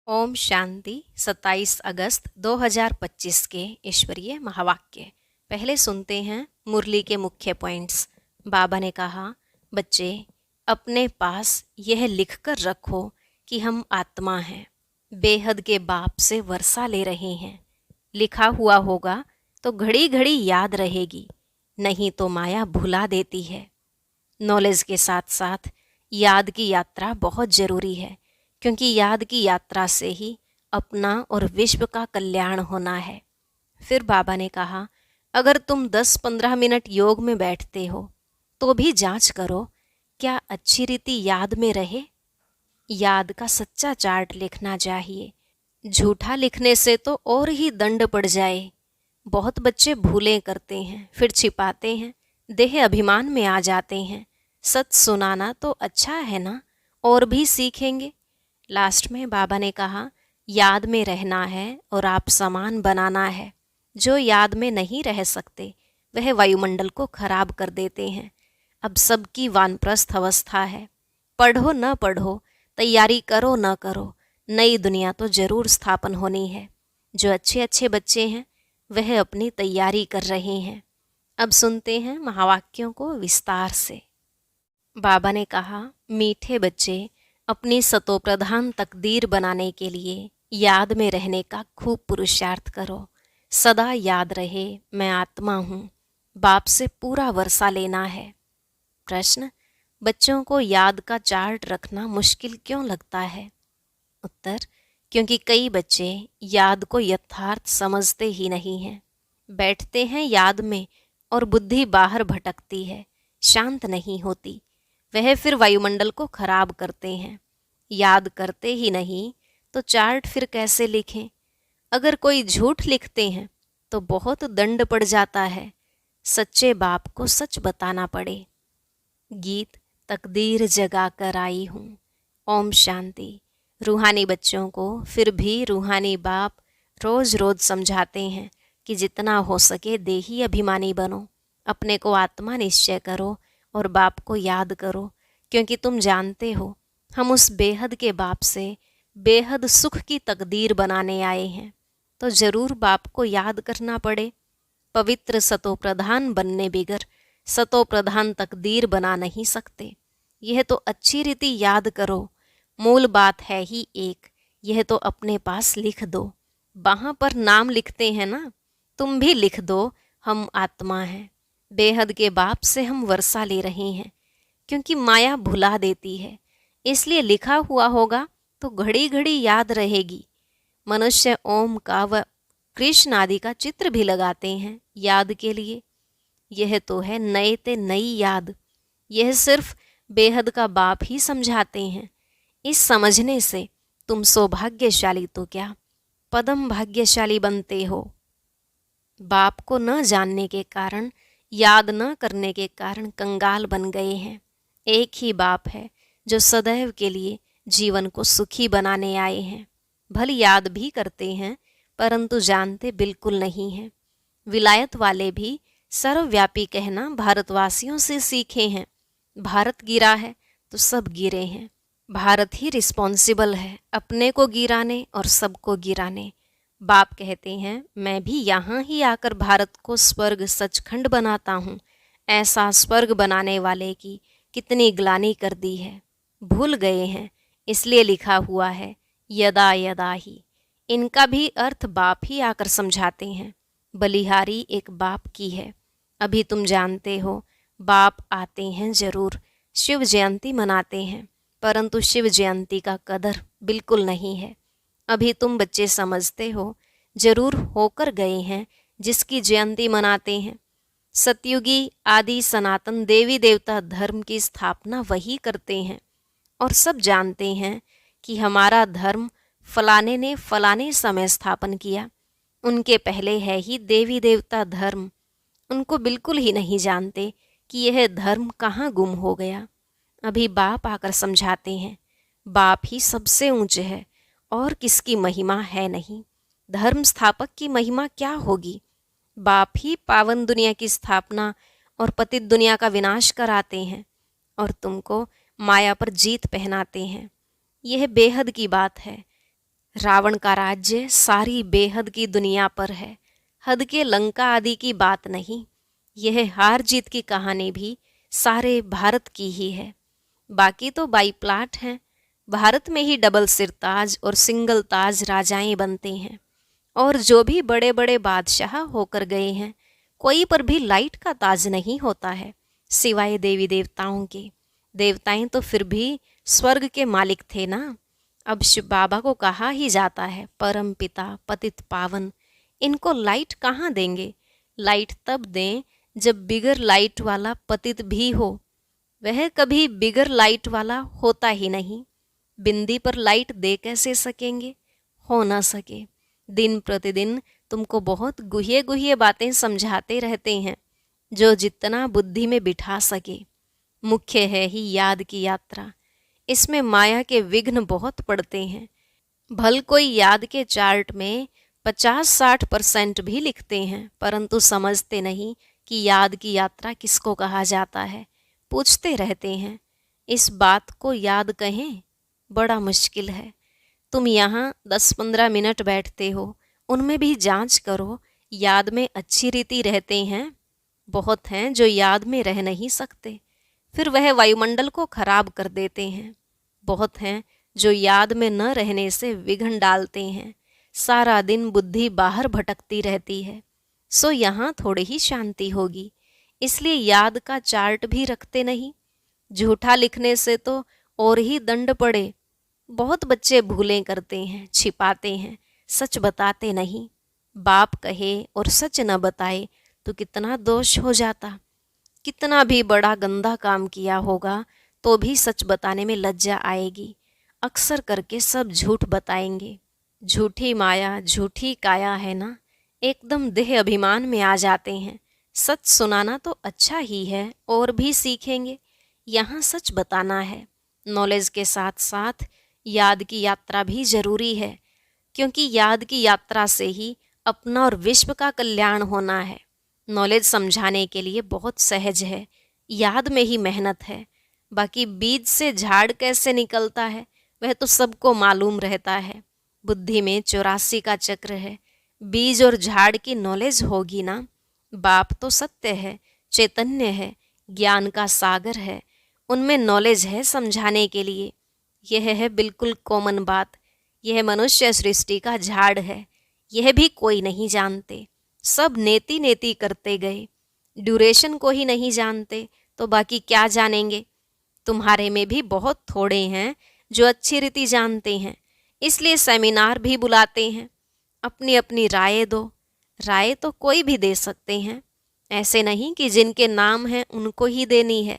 ओम शांति 27 अगस्त 2025 के ईश्वरीय महावाक्य। पहले सुनते हैं मुरली के मुख्य पॉइंट्स। बाबा ने कहा, बच्चे अपने पास यह लिखकर रखो कि हम आत्मा हैं, बेहद के बाप से वर्षा ले रहे हैं। लिखा हुआ होगा तो घड़ी घड़ी याद रहेगी, नहीं तो माया भुला देती है। नॉलेज के साथ साथ याद की यात्रा बहुत ज़रूरी है, क्योंकि याद की यात्रा से ही अपना और विश्व का कल्याण होना है। फिर बाबा ने कहा, अगर तुम 10-15 मिनट योग में बैठते हो तो भी जांच करो क्या अच्छी रीति याद में रहे। याद का सच्चा चार्ट लिखना चाहिए, झूठा लिखने से तो और ही दंड पड़ जाए। बहुत बच्चे भूलें करते हैं, फिर छिपाते हैं, देह अभिमान में आ जाते हैं। सच सुनाना तो अच्छा है ना, और भी सीखेंगे। लास्ट में बाबा ने कहा, याद में रहना है और आप समान बनाना है। जो याद में नहीं रह सकते वह वायुमंडल को खराब कर देते हैं। अब सबकी वानप्रस्थ अवस्था है, पढ़ो न पढ़ो, तैयारी करो न करो, नई दुनिया तो जरूर स्थापन होनी है। जो अच्छे अच्छे बच्चे हैं वह अपनी तैयारी कर रहे हैं। अब सुनते हैं महावाक्यों को विस्तार से। बाबा ने कहा, मीठे बच्चे अपनी सतोप्रधान तकदीर बनाने के लिए याद में रहने का खूब पुरुषार्थ करो। सदा याद रहे मैं आत्मा हूँ, बाप से पूरा वर्षा लेना है। प्रश्न, बच्चों को याद का चार्ट रखना मुश्किल क्यों लगता है? उत्तर, क्योंकि कई बच्चे याद को यथार्थ समझते ही नहीं हैं। बैठते हैं याद में और बुद्धि बाहर भटकती है, शांत नहीं होती। वह फिर वायुमंडल को खराब करते हैं। याद करते ही नहीं तो चार्ट फिर कैसे लिखें? अगर कोई झूठ लिखते हैं तो बहुत दंड पड़ जाता है। सच्चे बाप को सच बताना पड़े। गीत तकदीर जगा कर आई हूँ। ओम शांति। रूहानी बच्चों को फिर भी रूहानी बाप रोज रोज समझाते हैं कि जितना हो सके देही अभिमानी बनो, अपने को आत्मा निश्चय करो और बाप को याद करो, क्योंकि तुम जानते हो हम उस बेहद के बाप से बेहद सुख की तकदीर बनाने आए हैं, तो ज़रूर बाप को याद करना पड़े। पवित्र सतोप्रधान बनने बिगर सतोप्रधान तकदीर बना नहीं सकते। यह तो अच्छी रीति याद करो। मूल बात है ही एक, यह तो अपने पास लिख दो। वहाँ पर नाम लिखते हैं ना, तुम भी लिख दो, हम आत्मा हैं, बेहद के बाप से हम वर्षा ले रहे हैं। क्योंकि माया भुला देती है, इसलिए लिखा हुआ होगा तो घड़ी घड़ी याद रहेगी। मनुष्य ओम का व कृष्ण आदि का चित्र भी लगाते हैं याद के लिए। यह तो है नए ते नई याद। यह सिर्फ बेहद का बाप ही समझाते हैं। इस समझने से तुम सौभाग्यशाली तो क्या, पदम भाग्यशाली बनते हो। बाप को न जानने के कारण, याद न करने के कारण कंगाल बन गए हैं। एक ही बाप है जो सदैव के लिए जीवन को सुखी बनाने आए हैं। भले याद भी करते हैं परंतु जानते बिल्कुल नहीं हैं। विलायत वाले भी सर्वव्यापी कहना भारतवासियों से सीखे हैं। भारत गिरा है तो सब गिरे हैं। भारत ही रिस्पॉन्सिबल है अपने को गिराने और सबको गिराने। बाप कहते हैं, मैं भी यहाँ ही आकर भारत को स्वर्ग सचखंड बनाता हूँ। ऐसा स्वर्ग बनाने वाले की कितनी ग्लानि कर दी है, भूल गए हैं। इसलिए लिखा हुआ है यदा यदा ही। इनका भी अर्थ बाप ही आकर समझाते हैं। बलिहारी एक बाप की है। अभी तुम जानते हो बाप आते हैं जरूर, शिव जयंती मनाते हैं, परंतु शिव जयंती का कदर बिल्कुल नहीं है। अभी तुम बच्चे समझते हो, जरूर होकर गए हैं जिसकी जयंती मनाते हैं। सतयुगी आदि सनातन देवी देवता धर्म की स्थापना वही करते हैं, और सब जानते हैं कि हमारा धर्म फलाने ने फलाने समय स्थापन किया। उनके पहले है ही देवी देवता धर्म। उनको बिल्कुल ही नहीं जानते कि यह धर्म कहाँ गुम हो गया। अभी बाप आकर समझाते हैं, बाप ही सबसे ऊंचे है और किसकी महिमा है नहीं। धर्म स्थापक की महिमा क्या होगी? बाप ही पावन दुनिया की स्थापना और पतित दुनिया का विनाश कराते हैं और तुमको माया पर जीत पहनाते हैं। यह बेहद की बात है। रावण का राज्य सारी बेहद की दुनिया पर है, हद के लंका आदि की बात नहीं। यह हार जीत की कहानी भी सारे भारत की ही है। बाकी तो बाई प्लाट हैं। भारत में ही डबल सिरताज और सिंगल ताज राजाएं बनते हैं, और जो भी बड़े बड़े बादशाह होकर गए हैं, कोई पर भी लाइट का ताज नहीं होता है, सिवाय देवी देवताओं के। देवताएं तो फिर भी स्वर्ग के मालिक थे ना। अब शिव बाबा को कहा ही जाता है परम पिता पतित पावन, इनको लाइट कहाँ देंगे? लाइट तब दें जब बिगर लाइट वाला पतित भी हो। वह कभी बिगर लाइट वाला होता ही नहीं। बिंदी पर लाइट दे कैसे सकेंगे? हो ना सके। दिन प्रतिदिन तुमको बहुत गुहिये गुहिये बातें समझाते रहते हैं, जो जितना बुद्धि में बिठा सके। मुख्य है ही याद की यात्रा। इसमें माया के विघ्न बहुत पड़ते हैं। भल कोई याद के चार्ट में 50-60% भी लिखते हैं, परंतु समझते नहीं कि याद की यात्रा किसको कहा जाता है। पूछते रहते हैं, इस बात को याद कहें? बड़ा मुश्किल है। तुम यहाँ 10-15 मिनट बैठते हो, उनमें भी जांच करो, याद में अच्छी रीति रहते हैं? बहुत हैं जो याद में रह नहीं सकते, फिर वह वायुमंडल को खराब कर देते हैं। बहुत हैं जो याद में न रहने से विघ्न डालते हैं। सारा दिन बुद्धि बाहर भटकती रहती है। सो यहाँ थोड़ी ही शांति होगी, इसलिए याद का चार्ट भी रखते नहीं। झूठा लिखने से तो और ही दंड पड़े। बहुत बच्चे भूलें करते हैं, छिपाते हैं, सच बताते नहीं। बाप कहे और सच न बताए तो कितना दोष हो जाता। कितना भी बड़ा गंदा काम किया होगा तो भी सच बताने में लज्जा आएगी। अक्सर करके सब झूठ बताएंगे। झूठी माया झूठी काया है ना, एकदम देह अभिमान में आ जाते हैं। सच सुनाना तो अच्छा ही है, और भी सीखेंगे। यहाँ सच बताना है। नॉलेज के साथ साथ याद की यात्रा भी जरूरी है, क्योंकि याद की यात्रा से ही अपना और विश्व का कल्याण होना है। नॉलेज समझाने के लिए बहुत सहज है, याद में ही मेहनत है। बाकी बीज से झाड़ कैसे निकलता है वह तो सबको मालूम रहता है। बुद्धि में 84 का चक्र है। बीज और झाड़ की नॉलेज होगी ना। बाप तो सत्य है, चैतन्य है, ज्ञान का सागर है, उनमें नॉलेज है समझाने के लिए। यह है बिल्कुल कॉमन बात। यह मनुष्य सृष्टि का झाड़ है, यह भी कोई नहीं जानते। सब नेति नेति करते गए, ड्यूरेशन को ही नहीं जानते तो बाकी क्या जानेंगे। तुम्हारे में भी बहुत थोड़े हैं जो अच्छी रीति जानते हैं, इसलिए सेमिनार भी बुलाते हैं। अपनी अपनी राय दो। राय तो कोई भी दे सकते हैं, ऐसे नहीं कि जिनके नाम है उनको ही देनी है।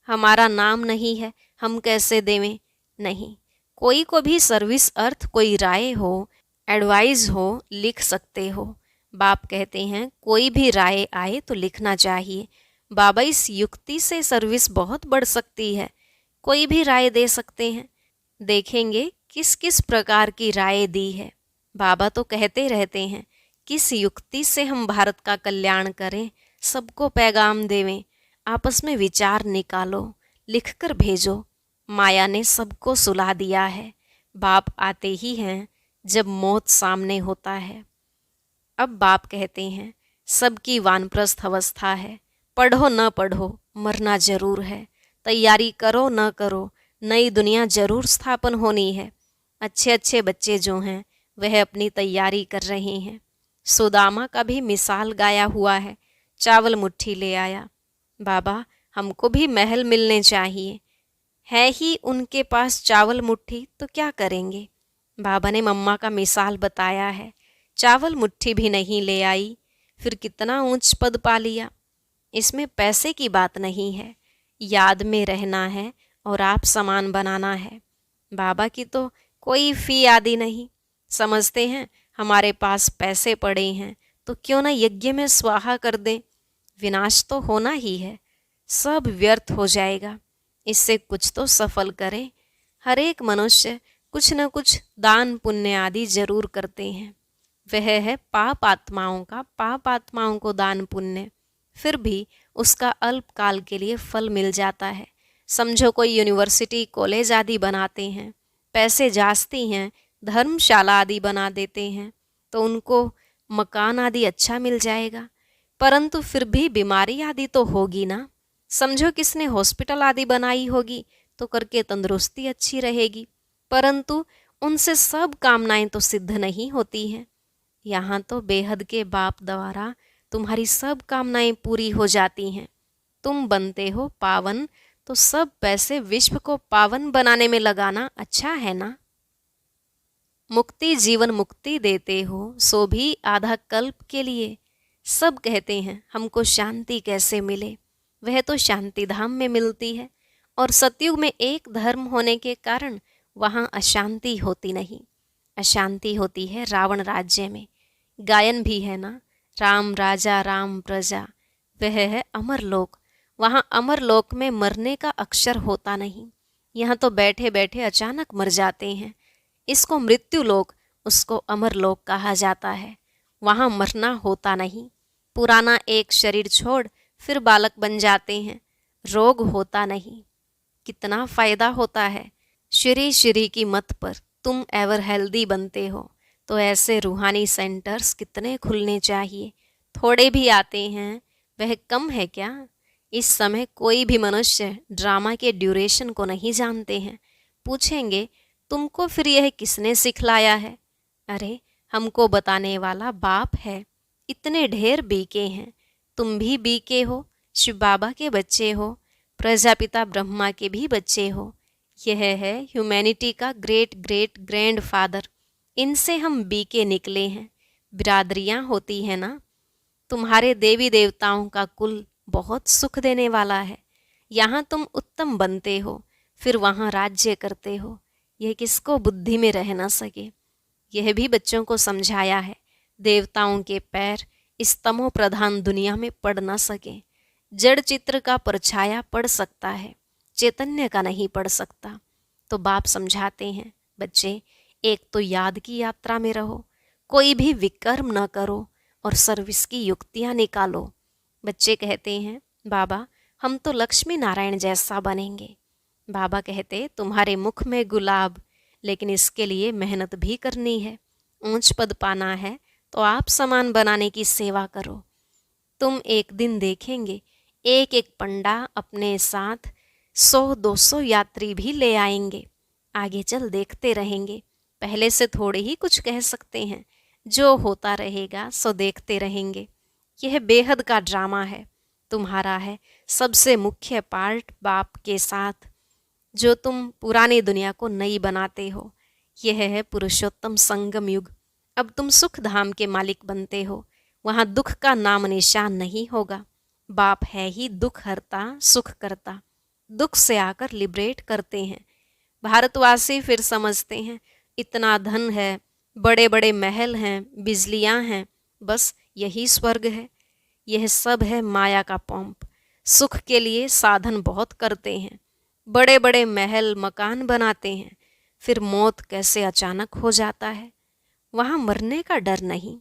हमारा नाम नहीं है, हम कैसे देवें? नहीं, कोई को भी सर्विस अर्थ कोई राय हो, एडवाइस हो, लिख सकते हो। बाप कहते हैं कोई भी राय आए तो लिखना चाहिए। बाबा इस युक्ति से सर्विस बहुत बढ़ सकती है। कोई भी राय दे सकते हैं। देखेंगे किस किस प्रकार की राय दी है। बाबा तो कहते रहते हैं किस युक्ति से हम भारत का कल्याण करें, सबको पैगाम देवें। आपस में विचार निकालो, लिखकर भेजो। माया ने सबको सुला दिया है। बाप आते ही हैं जब मौत सामने होता है। अब बाप कहते हैं सबकी वानप्रस्थ अवस्था है। पढ़ो न पढ़ो, मरना जरूर है। तैयारी करो न करो, नई दुनिया जरूर स्थापन होनी है। अच्छे अच्छे बच्चे जो हैं वह अपनी तैयारी कर रहे हैं। सुदामा का भी मिसाल गाया हुआ है। चावल मुट्ठी ले आया। बाबा हमको भी महल मिलने चाहिए। है ही उनके पास चावल मुट्ठी तो क्या करेंगे? बाबा ने मम्मा का मिसाल बताया है। चावल मुट्ठी भी नहीं ले आई, फिर कितना ऊंच पद पा लिया। इसमें पैसे की बात नहीं है, याद में रहना है और आप समान बनाना है। बाबा की तो कोई फी आदि नहीं। समझते हैं हमारे पास पैसे पड़े हैं तो क्यों न यज्ञ में स्वाहा कर दें। विनाश तो होना ही है, सब व्यर्थ हो जाएगा। इससे कुछ तो सफल करें। हर एक मनुष्य कुछ न कुछ दान पुण्य आदि जरूर करते हैं। वह है पाप आत्माओं को दान पुण्य। फिर भी उसका अल्पकाल के लिए फल मिल जाता है। समझो कोई यूनिवर्सिटी कॉलेज आदि बनाते हैं, पैसे जास्ती हैं, धर्मशाला आदि बना देते हैं तो उनको मकान आदि अच्छा मिल जाएगा, परंतु फिर भी बीमारी आदि तो होगी ना। समझो किसने हॉस्पिटल आदि बनाई होगी तो करके तंदुरुस्ती अच्छी रहेगी, परंतु उनसे सब कामनाएं तो सिद्ध नहीं होती हैं। यहाँ तो बेहद के बाप द्वारा तुम्हारी सब कामनाएं पूरी हो जाती हैं। तुम बनते हो पावन, तो सब पैसे विश्व को पावन बनाने में लगाना अच्छा है ना। मुक्ति जीवन मुक्ति देते हो, सो भी आधा कल्प के लिए। सब कहते हैं हमको शांति कैसे मिले, वह तो शांति धाम में मिलती है, और सतयुग में एक धर्म होने के कारण वहाँ अशांति होती नहीं। अशांति होती है रावण राज्य में। गायन भी है ना, राम राजा राम प्रजा, वह है अमरलोक। वहाँ अमरलोक में मरने का अक्षर होता नहीं। यहाँ तो बैठे बैठे अचानक मर जाते हैं। इसको मृत्यु लोक, उसको अमरलोक कहा जाता है। वहाँ मरना होता नहीं। पुराना एक शरीर छोड़ फिर बालक बन जाते हैं। रोग होता नहीं। कितना फायदा होता है। श्री श्री की मत पर तुम एवर हेल्दी बनते हो, तो ऐसे रूहानी सेंटर्स कितने खुलने चाहिए। थोड़े भी आते हैं, वह कम है क्या। इस समय कोई भी मनुष्य ड्रामा के ड्यूरेशन को नहीं जानते हैं। पूछेंगे तुमको फिर यह किसने सिखलाया है। अरे हमको बताने वाला बाप है। इतने ढेर बीके हैं। तुम भी बीके हो, शिव बाबा के बच्चे हो, प्रजापिता ब्रह्मा के भी बच्चे हो। यह है ह्यूमैनिटी का ग्रेट ग्रेट ग्रैंड फादर। इनसे हम बीके निकले हैं। बिरादरियां होती है ना। तुम्हारे देवी देवताओं का कुल बहुत सुख देने वाला है। यहाँ तुम उत्तम बनते हो, फिर वहाँ राज्य करते हो। यह किसको बुद्धि में रह न सके। यह भी बच्चों को समझाया है। देवताओं के पैर इस तमो प्रधान दुनिया में पड़ न सके। जड़ चित्र का परछाया पड़ सकता है, चैतन्य का नहीं पड़ सकता। तो बाप समझाते हैं, बच्चे एक तो याद की यात्रा में रहो, कोई भी विकर्म न करो और सर्विस की युक्तियां निकालो। बच्चे कहते हैं बाबा हम तो लक्ष्मी नारायण जैसा बनेंगे। बाबा कहते तुम्हारे मुख में गुलाब, लेकिन इसके लिए मेहनत भी करनी है। ऊंच पद पाना है तो आप समान बनाने की सेवा करो। तुम एक दिन देखेंगे एक एक पंडा अपने साथ 100-200 यात्री भी ले आएंगे। आगे चल देखते रहेंगे। पहले से थोड़े ही कुछ कह सकते हैं, जो होता रहेगा सो देखते रहेंगे। यह बेहद का ड्रामा है। तुम्हारा है सबसे मुख्य पार्ट बाप के साथ, जो तुम पुरानी दुनिया को नई बनाते हो। यह है पुरुषोत्तम संगम युग। अब तुम सुख धाम के मालिक बनते हो। वहाँ दुख का नाम निशान नहीं होगा। बाप है ही दुख हरता सुख करता। दुख से आकर लिबरेट करते हैं। भारतवासी फिर समझते हैं इतना धन है, बड़े बड़े महल हैं, बिजलियां हैं, बस यही स्वर्ग है। यह सब है माया का पंप। सुख के लिए साधन बहुत करते हैं, बड़े बड़े महल मकान बनाते हैं, फिर मौत कैसे अचानक हो जाता है। वहाँ मरने का डर नहीं।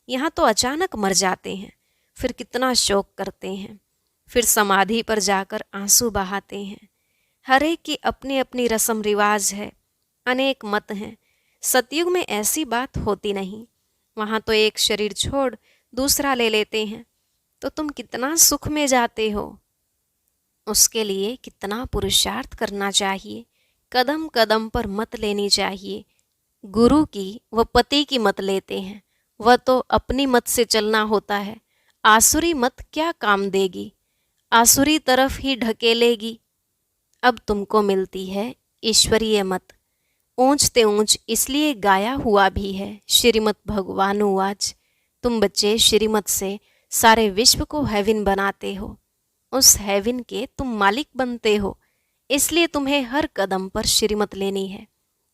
यहाँ तो अचानक मर जाते हैं, फिर कितना शोक करते हैं, फिर समाधि पर जाकर आंसू बहाते हैं। हर एक की अपनी अपनी रस्म रिवाज है, अनेक मत हैं। सतयुग में ऐसी बात होती नहीं। वहाँ तो एक शरीर छोड़ दूसरा ले लेते हैं, तो तुम कितना सुख में जाते हो। उसके लिए कितना पुरुषार्थ करना चाहिए। कदम कदम पर मत लेनी चाहिए। गुरु की व पति की मत लेते हैं, वह तो अपनी मत से चलना होता है। आसुरी मत क्या काम देगी, आसुरी तरफ ही ढकेलेगी। अब तुमको मिलती है ईश्वरीय मत। ऊंचते ऊंच इसलिए गाया हुआ भी है, श्रीमद् भगवानुवाच। तुम बच्चे श्रीमत से सारे विश्व को हेवन बनाते हो। उस हेवन के तुम मालिक बनते हो। इसलिए तुम्हें हर कदम पर श्रीमत लेनी है,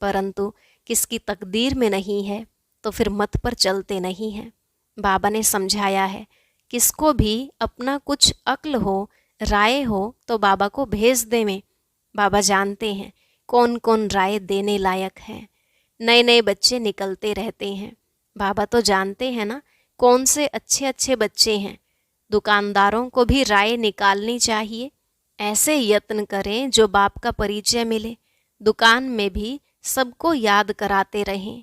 परंतु किसकी तकदीर में नहीं है तो फिर मत पर चलते नहीं हैं। बाबा ने समझाया है, किसको भी अपना कुछ अक्ल हो, राय हो तो बाबा को भेज देवें। बाबा जानते हैं कौन कौन राय देने लायक है। नए नए बच्चे निकलते रहते हैं। बाबा तो जानते हैं ना कौन से अच्छे अच्छे बच्चे हैं। दुकानदारों को भी राय निकालनी चाहिए। ऐसे यत्न करें जो बाप का परिचय मिले। दुकान में भी सबको याद कराते रहें।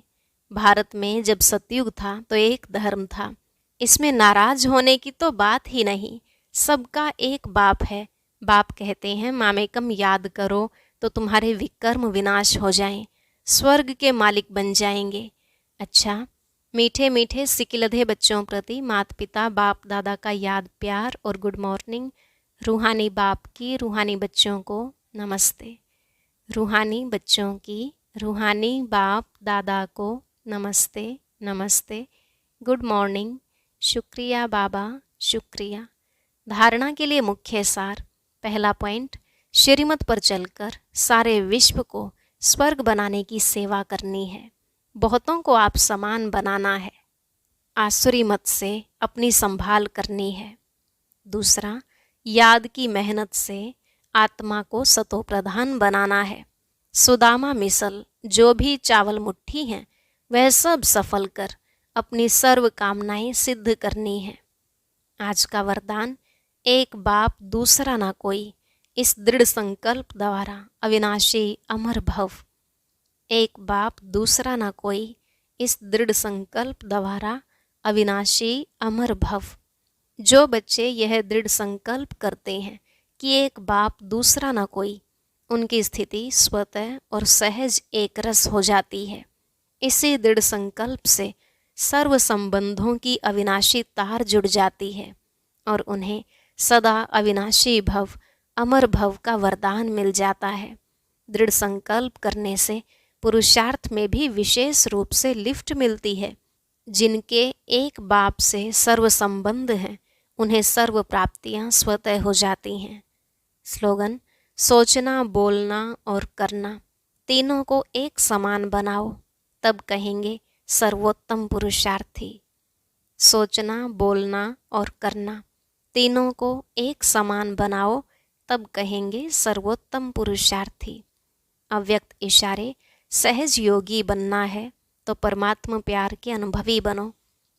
भारत में जब सतयुग था तो एक धर्म था, इसमें नाराज होने की तो बात ही नहीं। सबका एक बाप है। बाप कहते हैं मामेकम याद करो तो तुम्हारे विकर्म विनाश हो जाएं, स्वर्ग के मालिक बन जाएंगे। अच्छा, मीठे मीठे सिकिलधे बच्चों प्रति माता पिता बाप दादा का याद प्यार और गुड मॉर्निंग। रूहानी बाप की रूहानी बच्चों को नमस्ते। रूहानी बच्चों की रूहानी बाप दादा को नमस्ते नमस्ते, गुड मॉर्निंग, शुक्रिया बाबा शुक्रिया। धारणा के लिए मुख्य सार। पहला पॉइंट, श्रीमत पर चलकर सारे विश्व को स्वर्ग बनाने की सेवा करनी है। बहुतों को आप समान बनाना है। आसुरी मत से अपनी संभाल करनी है। दूसरा, याद की मेहनत से आत्मा को सतो प्रधान बनाना है। सुदामा मिसल जो भी चावल मुट्ठी हैं वह सब सफल कर अपनी सर्व कामनाएं सिद्ध करनी है। आज का वरदान, एक बाप दूसरा ना कोई, इस दृढ़ संकल्प द्वारा अविनाशी अमर भव। एक बाप दूसरा ना कोई, इस दृढ़ संकल्प द्वारा अविनाशी अमर भव। जो बच्चे यह दृढ़ संकल्प करते हैं कि एक बाप दूसरा ना कोई, उनकी स्थिति स्वतः और सहज एक रस हो जाती है। इसी दृढ़ संकल्प से सर्व संबंधों की अविनाशी तार जुड़ जाती है और उन्हें सदा अविनाशी भव अमर भव का वरदान मिल जाता है। दृढ़ संकल्प करने से पुरुषार्थ में भी विशेष रूप से लिफ्ट मिलती है। जिनके एक बाप से सर्व संबंध हैं उन्हें सर्व प्राप्तियां स्वतः हो जाती हैं। स्लोगन, सोचना बोलना और करना तीनों को एक समान बनाओ, तब कहेंगे सर्वोत्तम पुरुषार्थी। सोचना बोलना और करना तीनों को एक समान बनाओ, तब कहेंगे सर्वोत्तम पुरुषार्थी। अव्यक्त इशारे, सहज योगी बनना है तो परमात्मा प्यार के अनुभवी बनो।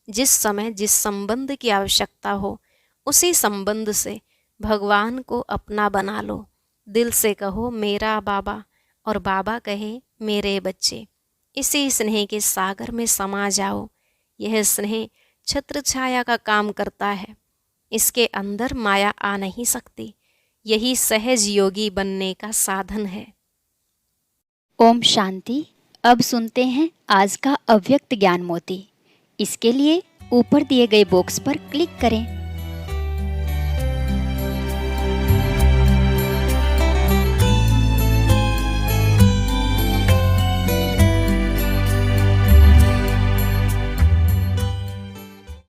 जिस समय जिस संबंध की आवश्यकता हो उसी संबंध से भगवान को अपना बना लो। दिल से कहो मेरा बाबा और बाबा कहे मेरे बच्चे। इसी स्नेह के सागर में समा जाओ। यह स्नेह छत्र छाया का काम करता है, इसके अंदर माया आ नहीं सकती। यही सहज योगी बनने का साधन है। ओम शांति। अब सुनते हैं आज का अव्यक्त ज्ञान मोती। इसके लिए ऊपर दिए गए बॉक्स पर क्लिक करें।